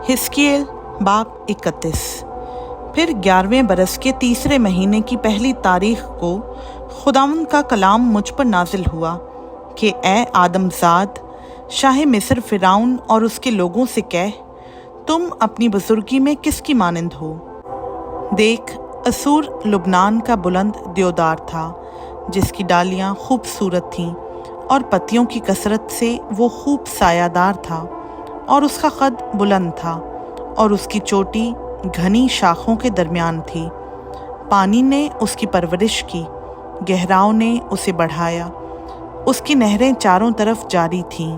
हिस्कियल बाब 31। फिर 11वें बरस के तीसरे महीने की पहली तारीख को खुदावंद का कलाम मुझ पर नाजिल हुआ कि ए आदमजाद, शाह मिस्र फ़िरौन और उसके लोगों से कह, तुम अपनी बुजुर्गी में किसकी मानंद हो? देख, असूर लुबनान का बुलंद देवदार था, जिसकी डालियाँ खूबसूरत थीं और पत्तियों की कसरत से वो खूब सायादार था, और उसका कद बुलंद था और उसकी चोटी घनी शाखों के दरमियान थी। पानी ने उसकी परवरिश की, गहराव ने उसे बढ़ाया, उसकी नहरें चारों तरफ जारी थीं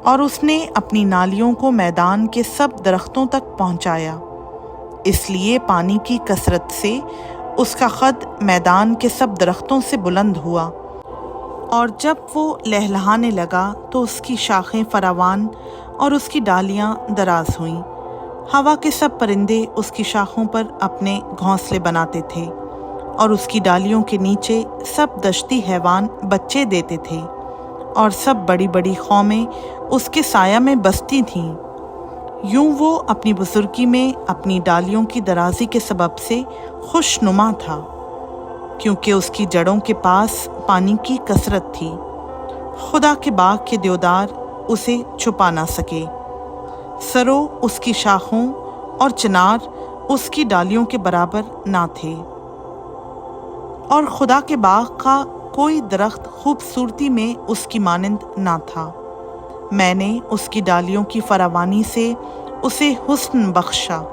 और उसने अपनी नालियों को मैदान के सब दरख्तों तक पहुंचाया। इसलिए पानी की कसरत से उसका कद मैदान के सब दरख्तों से बुलंद हुआ, और जब वो लहलहाने लगा तो उसकी शाखें फरावान और उसकी डालियाँ दराज हुईं। हवा के सब परिंदे उसकी शाखों पर अपने घोंसले बनाते थे, और उसकी डालियों के नीचे सब दश्ती हैवान बच्चे देते थे, और सब बड़ी बड़ी कौमें उसके साया में बसती थीं। यूं वो अपनी बुजुर्गी में अपनी डालियों की दराजी के सबब से खुशनुमा था, क्योंकि उसकी जड़ों के पास पानी की कसरत थी। खुदा के बाग के देवदार उसे छुपा ना सके। सरो उसकी शाखों और चिनार उसकी डालियों के बराबर ना थे, और खुदा के बाग का कोई दरख्त खूबसूरती में उसकी मानंद ना था। मैंने उसकी डालियों की फरावानी से उसे हुस्न बख्शा,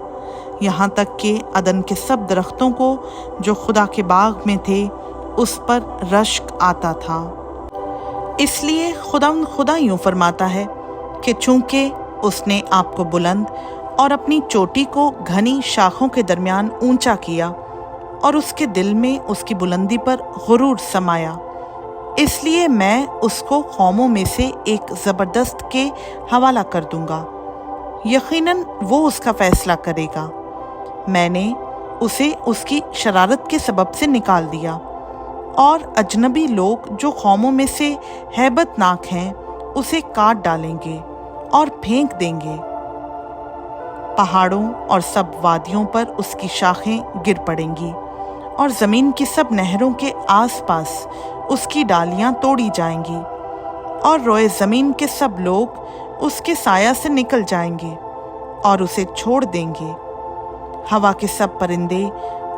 यहाँ तक कि अदन के सब दरख्तों को जो खुदा के बाग में थे उस पर रश्क आता था। इसलिए खुदा यूँ फरमाता है कि चूँकि उसने आपको बुलंद और अपनी चोटी को घनी शाखों के दरमियान ऊंचा किया, और उसके दिल में उसकी बुलंदी पर गुरूर समाया, इसलिए मैं उसको कौमों में से एक ज़बरदस्त के हवाला कर दूंगा। यकीनन वो उसका फ़ैसला करेगा। मैंने उसे उसकी शरारत के सबब से निकाल दिया, और अजनबी लोग जो कौमों में से हैबतनाक हैं उसे काट डालेंगे और फेंक देंगे। पहाड़ों और सब वादियों पर उसकी शाखें गिर पड़ेंगी, और ज़मीन की सब नहरों के आसपास उसकी डालियाँ तोड़ी जाएंगी, और रोए ज़मीन के सब लोग उसके साया से निकल जाएंगे और उसे छोड़ देंगे। हवा के सब परिंदे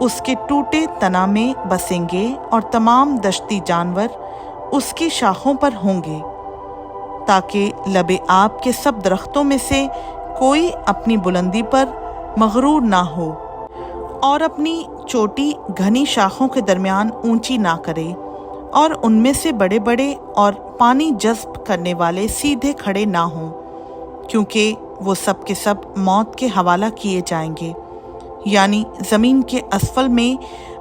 उसके टूटे तना में बसेंगे, और तमाम दश्ती जानवर उसकी शाखों पर होंगे, ताकि लबे आब के सब दरख्तों में से कोई अपनी बुलंदी पर मगरूर ना हो और अपनी चोटी घनी शाखों के दरमियान ऊंची ना करे, और उनमें से बड़े बड़े और पानी जज्ब करने वाले सीधे खड़े ना हों, क्योंकि वो सब के सब मौत के हवाला किए जाएंगे, यानी ज़मीन के असफल में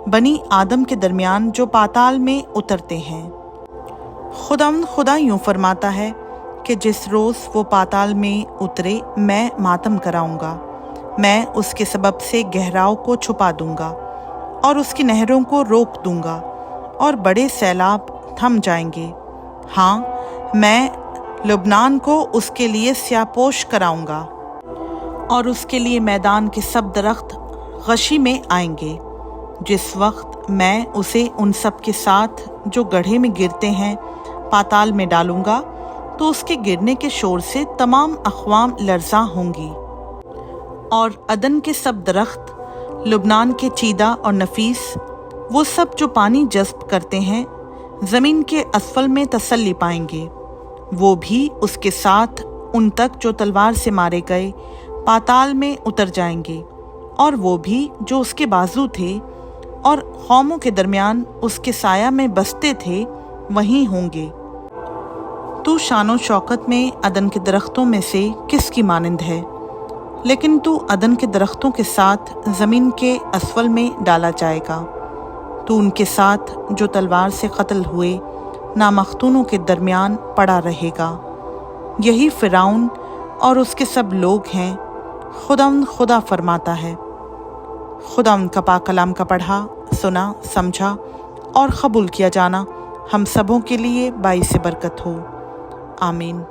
बनी आदम के दरमियान जो पाताल में उतरते हैं। खुदा यूँ फरमाता है कि जिस रोज़ वो पाताल में उतरे मैं मातम कराऊंगा। मैं उसके सबब से गहराव को छुपा दूंगा और उसकी नहरों को रोक दूंगा, और बड़े सैलाब थम जाएंगे। हाँ, मैं लुबनान को उसके लिए स्यापोश कराऊंगा, और उसके लिए मैदान के सब दरख्त गशी में आएंगे। जिस वक्त मैं उसे उन सब के साथ जो गड्ढे में गिरते हैं पाताल में डालूंगा, तो उसके गिरने के शोर से तमाम अक़वाम लर्ज़ा होंगी। और अदन के सब दरख्त, लुबनान के चीदा और नफीस, वो सब जो पानी जज्ब करते हैं, ज़मीन के असफल में तसल्ली पाएंगे। वो भी उसके साथ उन तक जो तलवार से मारे गए पाताल में उतर जाएंगे, और वो भी जो उसके बाजू थे और कौमों के दरमियान उसके साया में बसते थे वहीं होंगे। तू शानो शौकत में अदन के दरख्तों में से किसकी मानंद है? लेकिन तू अदन के दरख्तों के साथ ज़मीन के असफल में डाला जाएगा। तू उनके साथ जो तलवार से कत्ल हुए नामख्तूनों के दरमियान पड़ा रहेगा। यही फ़िरौन और उसके सब लोग हैं, खुदा फरमाता है। खुदा का पाक कलाम का पढ़ा, सुना, समझा और कबूल किया जाना हम सबों के लिए बाइस बरकत हो। आमीन।